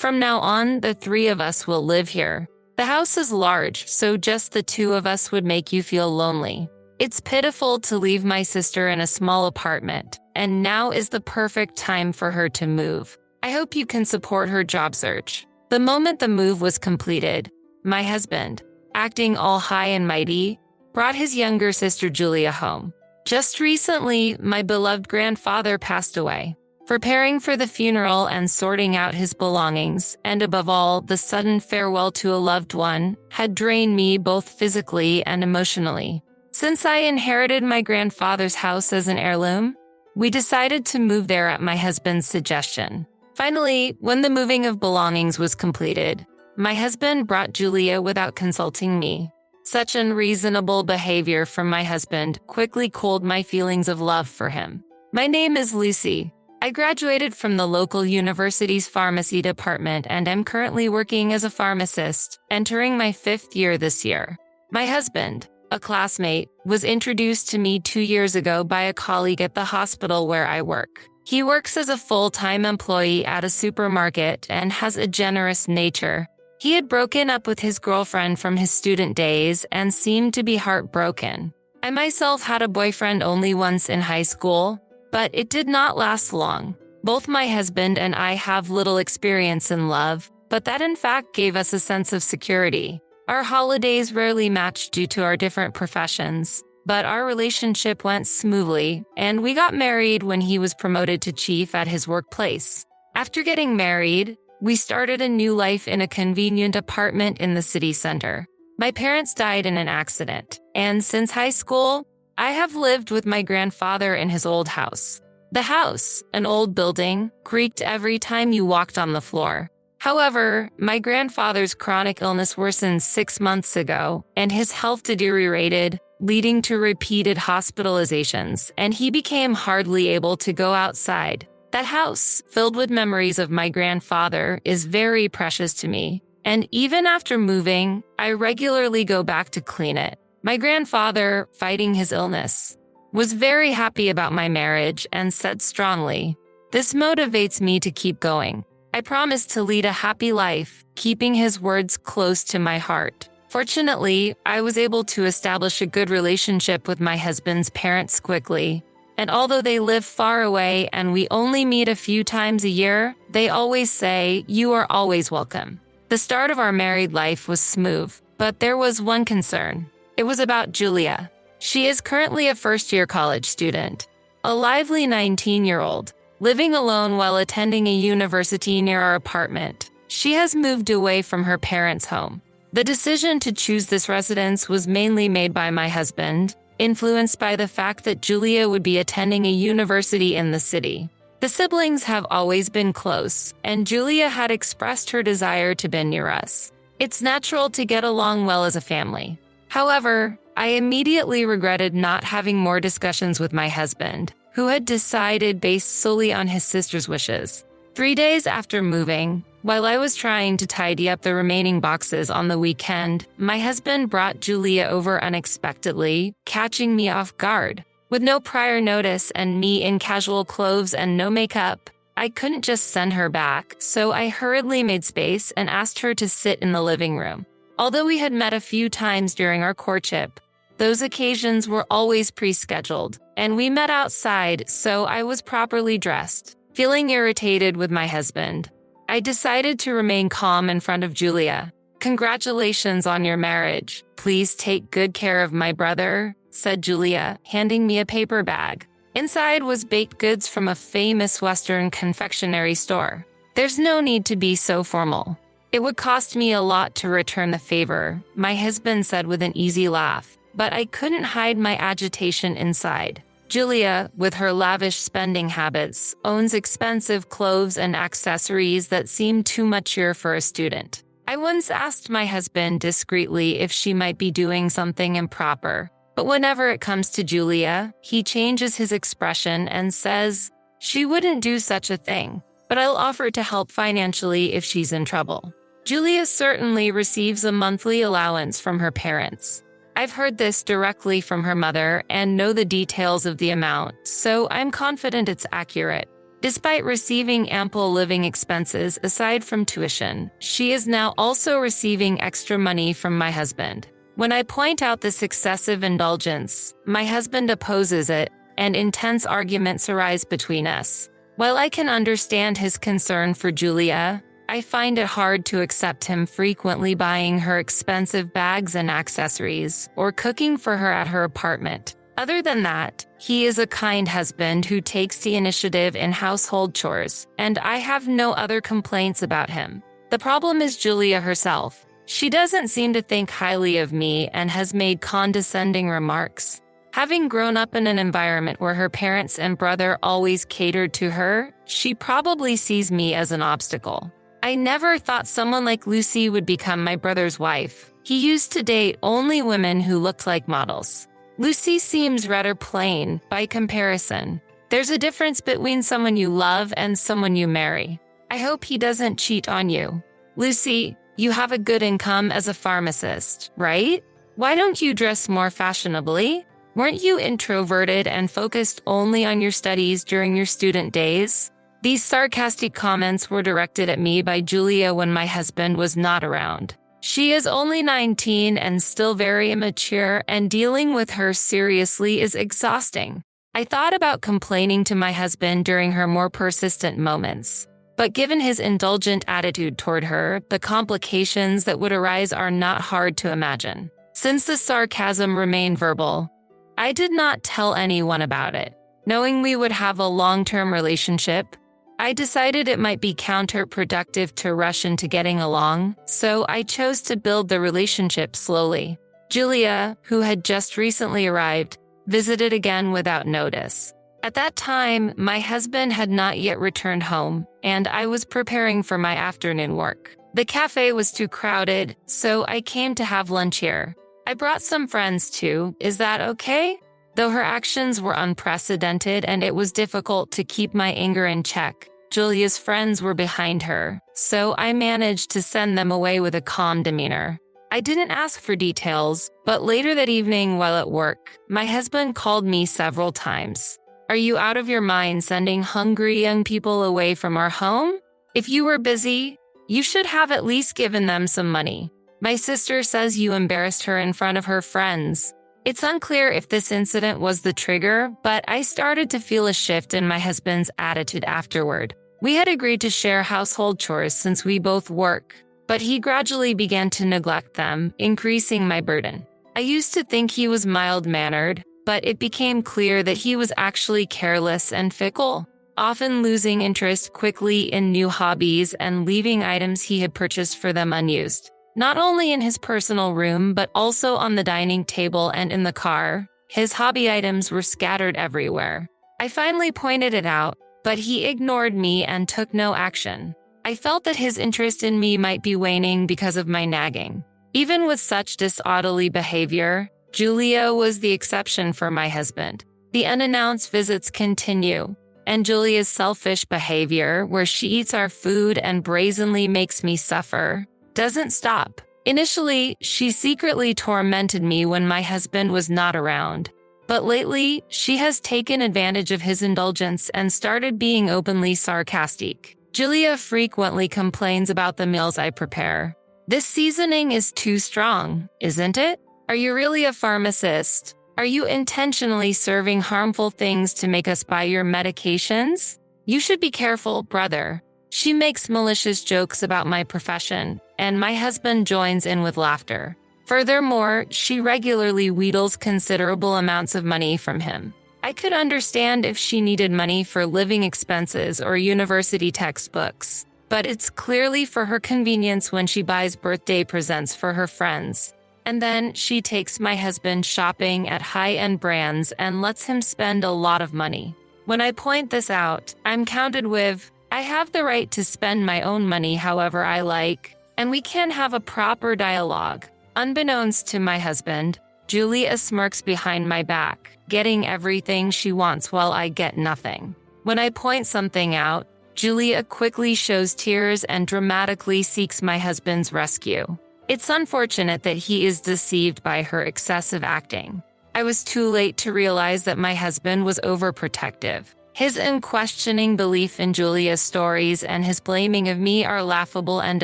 From now on, the three of us will live here. The house is large, so just the two of us would make you feel lonely. It's pitiful to leave my sister in a small apartment, and now is the perfect time for her to move. I hope you can support her job search." The moment the move was completed, my husband, acting all high and mighty, brought his younger sister Julia home. Just recently, my beloved grandfather passed away. Preparing for the funeral and sorting out his belongings, and above all, the sudden farewell to a loved one, had drained me both physically and emotionally. Since I inherited my grandfather's house as an heirloom, we decided to move there at my husband's suggestion. Finally, when the moving of belongings was completed, my husband brought Julia without consulting me. Such unreasonable behavior from my husband quickly cooled my feelings of love for him. My name is Lucy. I graduated from the local university's pharmacy department and am currently working as a pharmacist, entering my 5th year this year. My husband, a classmate, was introduced to me 2 years ago by a colleague at the hospital where I work. He works as a full-time employee at a supermarket and has a generous nature. He had broken up with his girlfriend from his student days and seemed to be heartbroken. I myself had a boyfriend only once in high school, but it did not last long. Both my husband and I have little experience in love, but that in fact gave us a sense of security. Our holidays rarely matched due to our different professions, but our relationship went smoothly, and we got married when he was promoted to chief at his workplace. After getting married, we started a new life in a convenient apartment in the city center. My parents died in an accident, and since high school, I have lived with my grandfather in his old house. The house, an old building, creaked every time you walked on the floor. However, my grandfather's chronic illness worsened 6 months ago, and his health deteriorated, leading to repeated hospitalizations, and he became hardly able to go outside. That house, filled with memories of my grandfather, is very precious to me, and even after moving, I regularly go back to clean it. My grandfather, fighting his illness, was very happy about my marriage and said strongly, "This motivates me to keep going." I promised to lead a happy life, keeping his words close to my heart. Fortunately, I was able to establish a good relationship with my husband's parents quickly, and although they live far away and we only meet a few times a year, they always say, "You are always welcome." The start of our married life was smooth, but there was one concern. It was about Julia. She is currently a first-year college student, a lively 19-year-old, living alone while attending a university near our apartment. She has moved away from her parents' home. The decision to choose this residence was mainly made by my husband, influenced by the fact that Julia would be attending a university in the city. The siblings have always been close, and Julia had expressed her desire to be near us. It's natural to get along well as a family. However, I immediately regretted not having more discussions with my husband, who had decided based solely on his sister's wishes. 3 days after moving, while I was trying to tidy up the remaining boxes on the weekend, my husband brought Julia over unexpectedly, catching me off guard. With no prior notice and me in casual clothes and no makeup, I couldn't just send her back, so I hurriedly made space and asked her to sit in the living room. Although we had met a few times during our courtship, those occasions were always pre-scheduled, and we met outside, so I was properly dressed. Feeling irritated with my husband, I decided to remain calm in front of Julia. "Congratulations on your marriage. Please take good care of my brother," said Julia, handing me a paper bag. Inside was baked goods from a famous Western confectionery store. "There's no need to be so formal. It would cost me a lot to return the favor," my husband said with an easy laugh, but I couldn't hide my agitation inside. Julia, with her lavish spending habits, owns expensive clothes and accessories that seem too mature for a student. I once asked my husband discreetly if she might be doing something improper, but whenever it comes to Julia, he changes his expression and says, "She wouldn't do such a thing, but I'll offer to help financially if she's in trouble." Julia certainly receives a monthly allowance from her parents. I've heard this directly from her mother and know the details of the amount, so I'm confident it's accurate. Despite receiving ample living expenses aside from tuition, she is now also receiving extra money from my husband. When I point out this excessive indulgence, my husband opposes it, and intense arguments arise between us. While I can understand his concern for Julia, I find it hard to accept him frequently buying her expensive bags and accessories or cooking for her at her apartment. Other than that, he is a kind husband who takes the initiative in household chores, and I have no other complaints about him. The problem is Julia herself. She doesn't seem to think highly of me and has made condescending remarks. Having grown up in an environment where her parents and brother always catered to her, she probably sees me as an obstacle. I never thought someone like Lucy would become my brother's wife. He used to date only women who looked like models. Lucy seems rather plain by comparison. There's a difference between someone you love and someone you marry. I hope he doesn't cheat on you. Lucy, you have a good income as a pharmacist, right? Why don't you dress more fashionably? Weren't you introverted and focused only on your studies during your student days? These sarcastic comments were directed at me by Julia when my husband was not around. She is only 19 and still very immature, and dealing with her seriously is exhausting. I thought about complaining to my husband during her more persistent moments. But given his indulgent attitude toward her, the complications that would arise are not hard to imagine. Since the sarcasm remained verbal, I did not tell anyone about it. Knowing we would have a long-term relationship, I decided it might be counterproductive to rush into getting along, so I chose to build the relationship slowly. Julia, who had just recently arrived, visited again without notice. At that time, my husband had not yet returned home, and I was preparing for my afternoon work. The cafe was too crowded, so I came to have lunch here. I brought some friends too. Is that okay? Though her actions were unprecedented and it was difficult to keep my anger in check, Julia's friends were behind her, so I managed to send them away with a calm demeanor. I didn't ask for details, but later that evening while at work, my husband called me several times. Are you out of your mind sending hungry young people away from our home? If you were busy, you should have at least given them some money. My sister says you embarrassed her in front of her friends. It's unclear if this incident was the trigger, but I started to feel a shift in my husband's attitude afterward. We had agreed to share household chores since we both work, but he gradually began to neglect them, increasing my burden. I used to think he was mild-mannered, but it became clear that he was actually careless and fickle, often losing interest quickly in new hobbies and leaving items he had purchased for them unused. Not only in his personal room, but also on the dining table and in the car, his hobby items were scattered everywhere. I finally pointed it out, but he ignored me and took no action. I felt that his interest in me might be waning because of my nagging. Even with such disorderly behavior, Julia was the exception for my husband. The unannounced visits continue, and Julia's selfish behavior, where she eats our food and brazenly makes me suffer, doesn't stop. Initially, she secretly tormented me when my husband was not around. But lately, she has taken advantage of his indulgence and started being openly sarcastic. Julia frequently complains about the meals I prepare. This seasoning is too strong, isn't it? Are you really a pharmacist? Are you intentionally serving harmful things to make us buy your medications? You should be careful, brother. She makes malicious jokes about my profession, and my husband joins in with laughter. Furthermore, she regularly wheedles considerable amounts of money from him. I could understand if she needed money for living expenses or university textbooks, but it's clearly for her convenience when she buys birthday presents for her friends. And then she takes my husband shopping at high-end brands and lets him spend a lot of money. When I point this out, I'm countered with, I have the right to spend my own money however I like, and we can have a proper dialogue. Unbeknownst to my husband, Julia smirks behind my back, getting everything she wants while I get nothing. When I point something out, Julia quickly shows tears and dramatically seeks my husband's rescue. It's unfortunate that he is deceived by her excessive acting. I was too late to realize that my husband was overprotective. His unquestioning belief in Julia's stories and his blaming of me are laughable and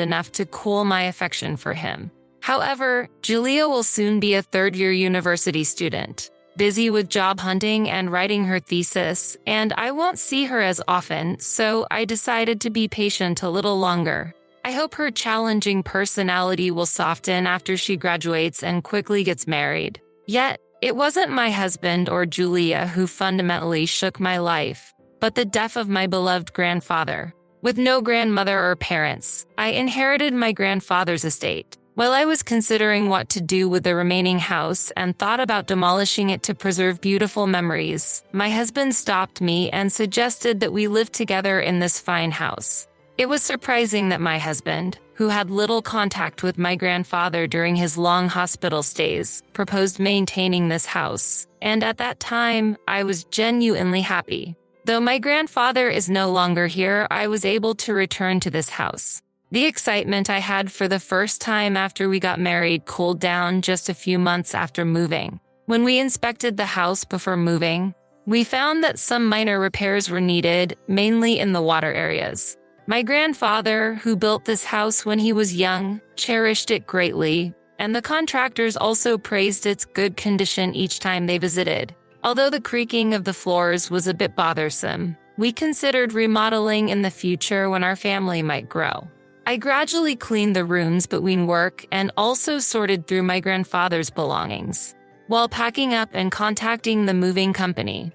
enough to cool my affection for him. However, Julia will soon be a third-year university student, busy with job hunting and writing her thesis, and I won't see her as often, so I decided to be patient a little longer. I hope her challenging personality will soften after she graduates and quickly gets married. Yet, it wasn't my husband or Julia who fundamentally shook my life, but the death of my beloved grandfather. With no grandmother or parents, I inherited my grandfather's estate. While I was considering what to do with the remaining house and thought about demolishing it to preserve beautiful memories, my husband stopped me and suggested that we live together in this fine house. It was surprising that my husband, who had little contact with my grandfather during his long hospital stays, proposed maintaining this house, and at that time, I was genuinely happy. Though my grandfather is no longer here, I was able to return to this house. The excitement I had for the first time after we got married cooled down just a few months after moving. When we inspected the house before moving, we found that some minor repairs were needed, mainly in the water areas. My grandfather, who built this house when he was young, cherished it greatly, and the contractors also praised its good condition each time they visited. Although the creaking of the floors was a bit bothersome, we considered remodeling in the future when our family might grow. I gradually cleaned the rooms between work and also sorted through my grandfather's belongings. While packing up and contacting the moving company,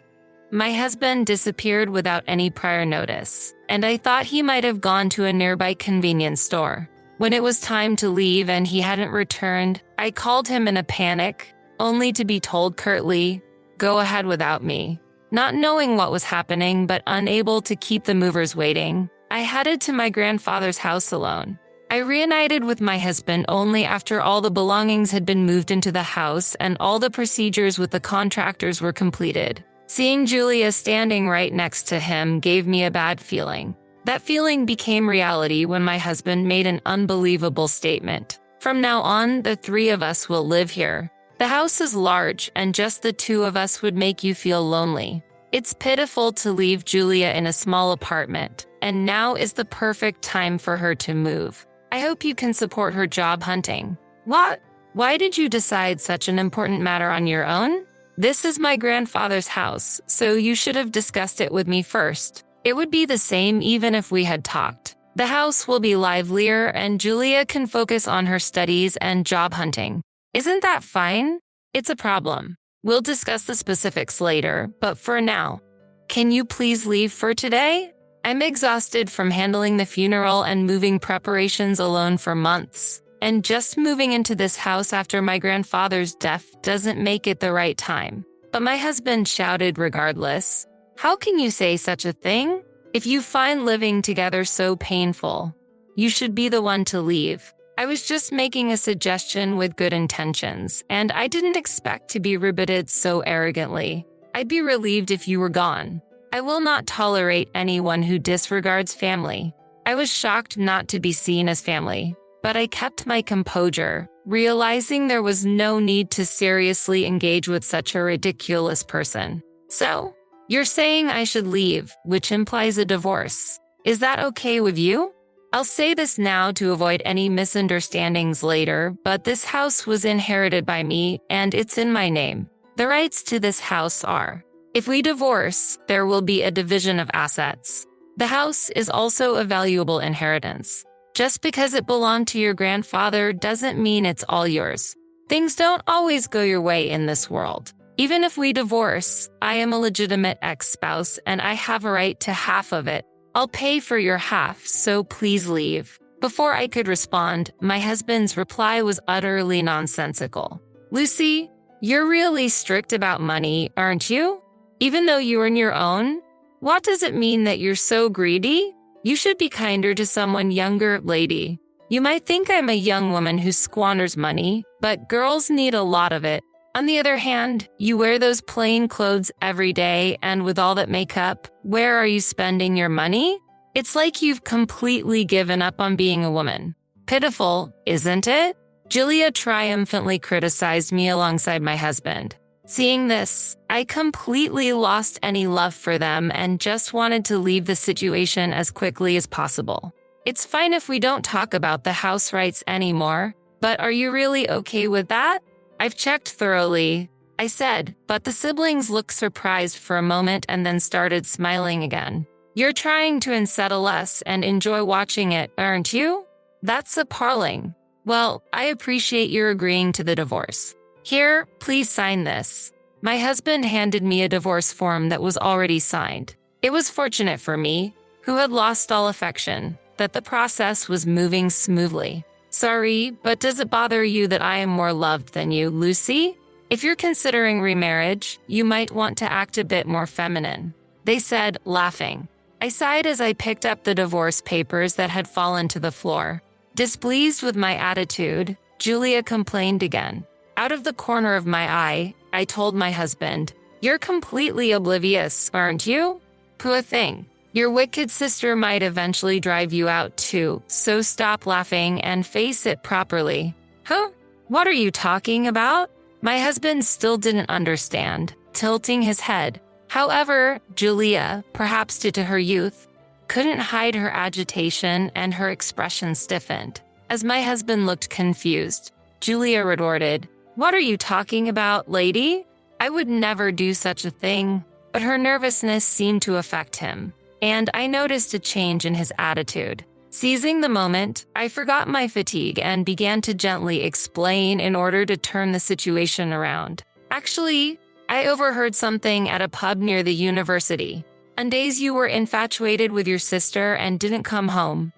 my husband disappeared without any prior notice, and I thought he might have gone to a nearby convenience store. When it was time to leave and he hadn't returned, I called him in a panic, only to be told curtly, "Go ahead without me." Not knowing what was happening but unable to keep the movers waiting, I headed to my grandfather's house alone. I reunited with my husband only after all the belongings had been moved into the house and all the procedures with the contractors were completed. Seeing Julia standing right next to him gave me a bad feeling. That feeling became reality when my husband made an unbelievable statement. "From now on, the three of us will live here. The house is large, and just the two of us would make you feel lonely. It's pitiful to leave Julia in a small apartment, and now is the perfect time for her to move. I hope you can support her job hunting." "What? Why did you decide such an important matter on your own?" "This is my grandfather's house, so you should have discussed it with me first. It would be the same even if we had talked. The house will be livelier, and Julia can focus on her studies and job hunting. Isn't that fine?" "It's a problem. We'll discuss the specifics later, but for now, can you please leave for today? I'm exhausted from handling the funeral and moving preparations alone for months, and just moving into this house after my grandfather's death doesn't make it the right time." But my husband shouted regardless, "How can you say such a thing? If you find living together so painful, you should be the one to leave. I was just making a suggestion with good intentions, and I didn't expect to be rebutted so arrogantly. I'd be relieved if you were gone. I will not tolerate anyone who disregards family." I was shocked not to be seen as family, but I kept my composure, realizing there was no need to seriously engage with such a ridiculous person. "So, you're saying I should leave, which implies a divorce. Is that okay with you? I'll say this now to avoid any misunderstandings later, but this house was inherited by me and it's in my name. The rights to this house are, if we divorce, there will be a division of assets. The house is also a valuable inheritance. Just because it belonged to your grandfather doesn't mean it's all yours. Things don't always go your way in this world. Even if we divorce, I am a legitimate ex-spouse and I have a right to half of it. I'll pay for your half, so please leave." Before I could respond, my husband's reply was utterly nonsensical. "Lucy, you're really strict about money, aren't you? Even though you earn your own? What does it mean that you're so greedy? You should be kinder to someone younger, lady. You might think I'm a young woman who squanders money, but girls need a lot of it. On the other hand, you wear those plain clothes every day, and with all that makeup, where are you spending your money? It's like you've completely given up on being a woman. Pitiful, isn't it?" Julia triumphantly criticized me alongside my husband. Seeing this, I completely lost any love for them and just wanted to leave the situation as quickly as possible. It's fine if we don't talk about the house rights anymore, but are you really okay with that? I've checked thoroughly, I said, but the siblings looked surprised for a moment and then started smiling again. You're trying to unsettle us and enjoy watching it, aren't you? That's appalling. Well, I appreciate your agreeing to the divorce. Here, please sign this. My husband handed me a divorce form that was already signed. It was fortunate for me, who had lost all affection, that the process was moving smoothly. Sorry, but does it bother you that I am more loved than you, Lucy? If you're considering remarriage, you might want to act a bit more feminine, they said, laughing. I sighed as I picked up the divorce papers that had fallen to the floor. Displeased with my attitude, Julia complained again. Out of the corner of my eye, I told my husband, "You're completely oblivious, aren't you? Poor thing. Your wicked sister might eventually drive you out too, so stop laughing and face it properly." Huh? What are you talking about? My husband still didn't understand, tilting his head. However, Julia, perhaps due to her youth, couldn't hide her agitation and her expression stiffened. As my husband looked confused, Julia retorted, "What are you talking about, lady? I would never do such a thing." But her nervousness seemed to affect him, and I noticed a change in his attitude. Seizing the moment, I forgot my fatigue and began to gently explain in order to turn the situation around. Actually, I overheard something at a pub near the university. On days you were infatuated with your sister and didn't come home.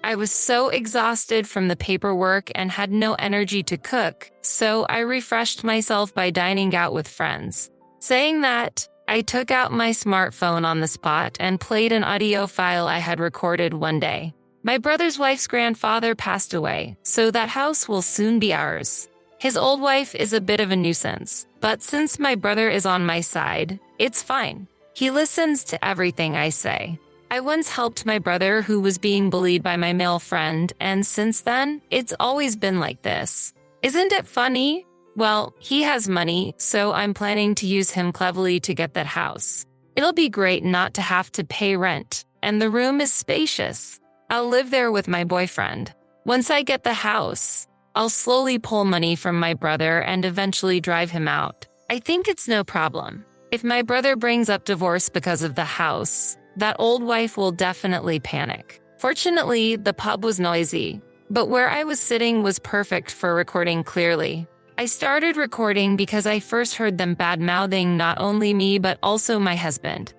I was so exhausted from the paperwork and had no energy to cook, so I refreshed myself by dining out with friends. Saying that, I took out my smartphone on the spot and played an audio file I had recorded one day. My brother's wife's grandfather passed away, so that house will soon be ours. His old wife is a bit of a nuisance, but since my brother is on my side, it's fine. He listens to everything I say. I once helped my brother who was being bullied by my male friend, and since then, it's always been like this. Isn't it funny? Well, he has money, so I'm planning to use him cleverly to get that house. It'll be great not to have to pay rent, and the room is spacious. I'll live there with my boyfriend. Once I get the house, I'll slowly pull money from my brother and eventually drive him out. I think it's no problem. If my brother brings up divorce because of the house, that old wife will definitely panic. Fortunately, the pub was noisy, but where I was sitting was perfect for recording clearly. I started recording because I first heard them bad-mouthing not only me but also my husband.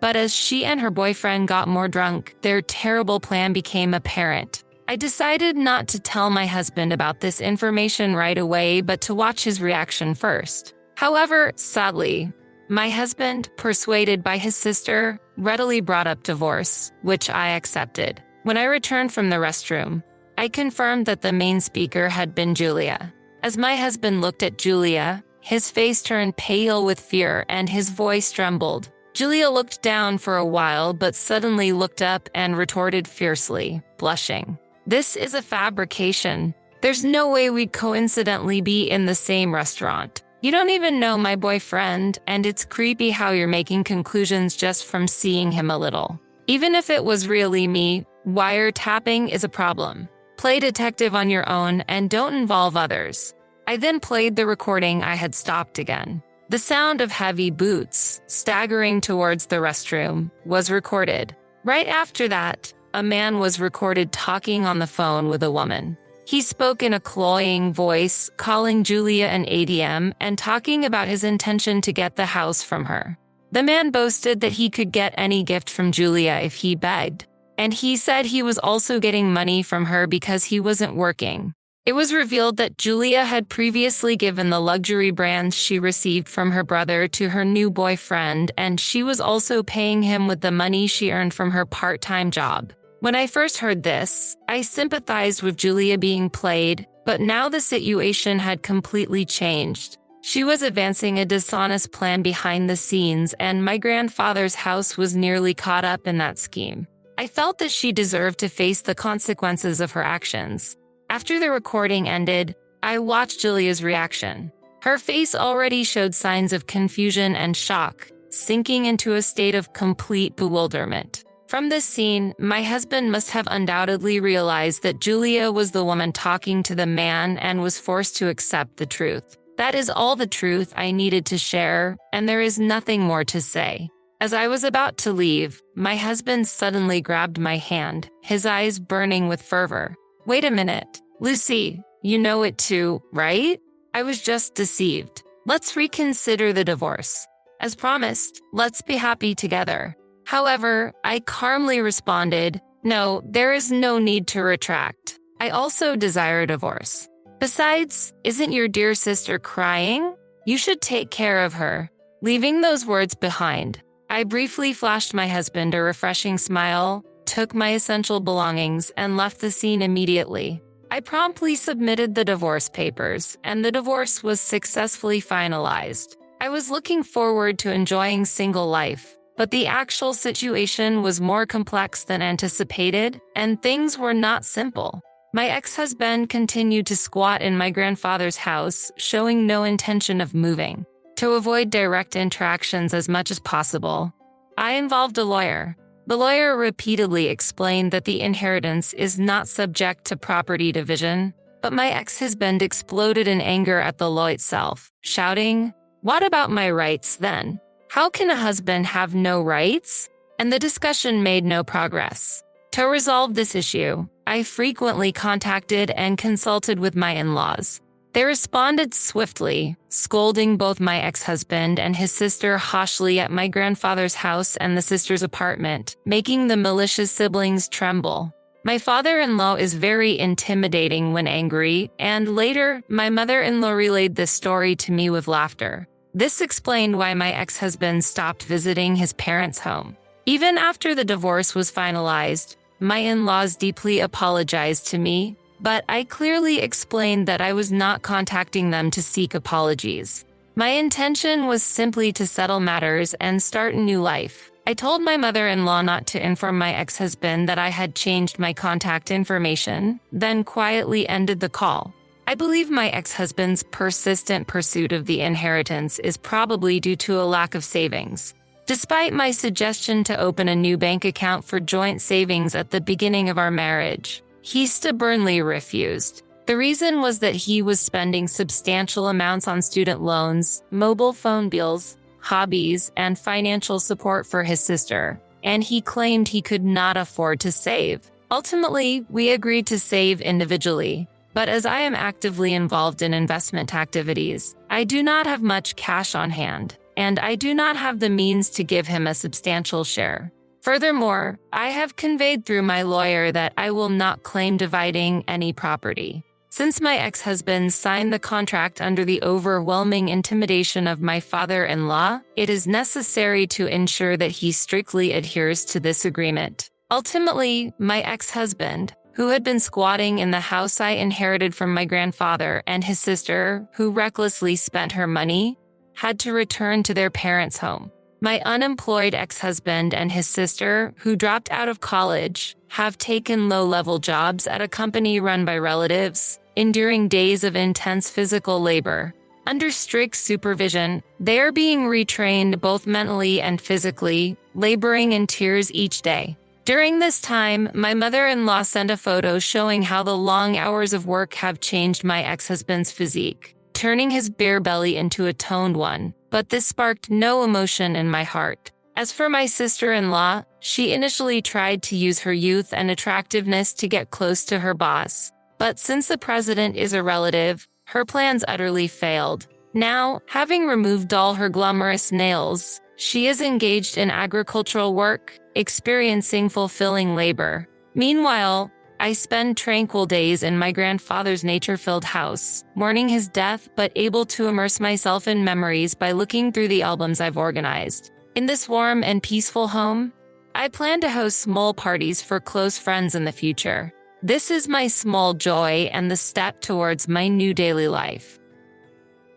But as she and her boyfriend got more drunk, their terrible plan became apparent. I decided not to tell my husband about this information right away but to watch his reaction first. However, sadly, my husband, persuaded by his sister, readily brought up divorce, which I accepted. When I returned from the restroom, I confirmed that the main speaker had been Julia. As my husband looked at Julia, his face turned pale with fear and his voice trembled. Julia looked down for a while but suddenly looked up and retorted fiercely, blushing. "This is a fabrication. There's no way we'd coincidentally be in the same restaurant. You don't even know my boyfriend, and it's creepy how you're making conclusions just from seeing him a little. Even if it was really me, wiretapping is a problem. Play detective on your own and don't involve others." I then played the recording I had stopped again. The sound of heavy boots staggering towards the restroom was recorded. Right after that, a man was recorded talking on the phone with a woman. He spoke in a cloying voice, calling Julia an ADM and talking about his intention to get the house from her. The man boasted that he could get any gift from Julia if he begged, and he said he was also getting money from her because he wasn't working. It was revealed that Julia had previously given the luxury brands she received from her brother to her new boyfriend, and she was also paying him with the money she earned from her part-time job. When I first heard this, I sympathized with Julia being played, but now the situation had completely changed. She was advancing a dishonest plan behind the scenes, and my grandfather's house was nearly caught up in that scheme. I felt that she deserved to face the consequences of her actions. After the recording ended, I watched Julia's reaction. Her face already showed signs of confusion and shock, sinking into a state of complete bewilderment. From this scene, my husband must have undoubtedly realized that Julia was the woman talking to the man and was forced to accept the truth. That is all the truth I needed to share, and there is nothing more to say. As I was about to leave, my husband suddenly grabbed my hand, his eyes burning with fervor. "Wait a minute, Lucy, you know it too, right? I was just deceived. Let's reconsider the divorce. As promised, let's be happy together." However, I calmly responded, "No, there is no need to retract. I also desire divorce. Besides, isn't your dear sister crying? You should take care of her." Leaving those words behind, I briefly flashed my husband a refreshing smile, took my essential belongings, and left the scene immediately. I promptly submitted the divorce papers, and the divorce was successfully finalized. I was looking forward to enjoying single life, but the actual situation was more complex than anticipated, and things were not simple. My ex-husband continued to squat in my grandfather's house, showing no intention of moving. To avoid direct interactions as much as possible, I involved a lawyer. The lawyer repeatedly explained that the inheritance is not subject to property division, but my ex-husband exploded in anger at the law itself, shouting, "What about my rights then? How can a husband have no rights?" And the discussion made no progress. To resolve this issue, I frequently contacted and consulted with my in-laws. They responded swiftly, scolding both my ex-husband and his sister harshly at my grandfather's house and the sister's apartment, making the malicious siblings tremble. My father-in-law is very intimidating when angry, and later, my mother-in-law relayed this story to me with laughter. This explained why my ex-husband stopped visiting his parents' home. Even after the divorce was finalized, my in-laws deeply apologized to me, but I clearly explained that I was not contacting them to seek apologies. My intention was simply to settle matters and start a new life. I told my mother-in-law not to inform my ex-husband that I had changed my contact information, then quietly ended the call. I believe my ex-husband's persistent pursuit of the inheritance is probably due to a lack of savings. Despite my suggestion to open a new bank account for joint savings at the beginning of our marriage, he stubbornly refused. The reason was that he was spending substantial amounts on student loans, mobile phone bills, hobbies, and financial support for his sister, and he claimed he could not afford to save. Ultimately, we agreed to save individually, but as I am actively involved in investment activities, I do not have much cash on hand, and I do not have the means to give him a substantial share. Furthermore, I have conveyed through my lawyer that I will not claim dividing any property. Since my ex-husband signed the contract under the overwhelming intimidation of my father-in-law, it is necessary to ensure that he strictly adheres to this agreement. Ultimately, my ex-husband, who had been squatting in the house I inherited from my grandfather, and his sister, who recklessly spent her money, had to return to their parents' home. My unemployed ex-husband and his sister, who dropped out of college, have taken low-level jobs at a company run by relatives, enduring days of intense physical labor. Under strict supervision, they are being retrained both mentally and physically, laboring in tears each day. During this time, my mother-in-law sent a photo showing how the long hours of work have changed my ex-husband's physique, turning his bare belly into a toned one, but this sparked no emotion in my heart. As for my sister-in-law, she initially tried to use her youth and attractiveness to get close to her boss. But since the president is a relative, her plans utterly failed. Now, having removed all her glamorous nails, she is engaged in agricultural work, experiencing fulfilling labor. Meanwhile, I spend tranquil days in my grandfather's nature-filled house, mourning his death but able to immerse myself in memories by looking through the albums I've organized. In this warm and peaceful home, I plan to host small parties for close friends in the future. This is my small joy and the step towards my new daily life.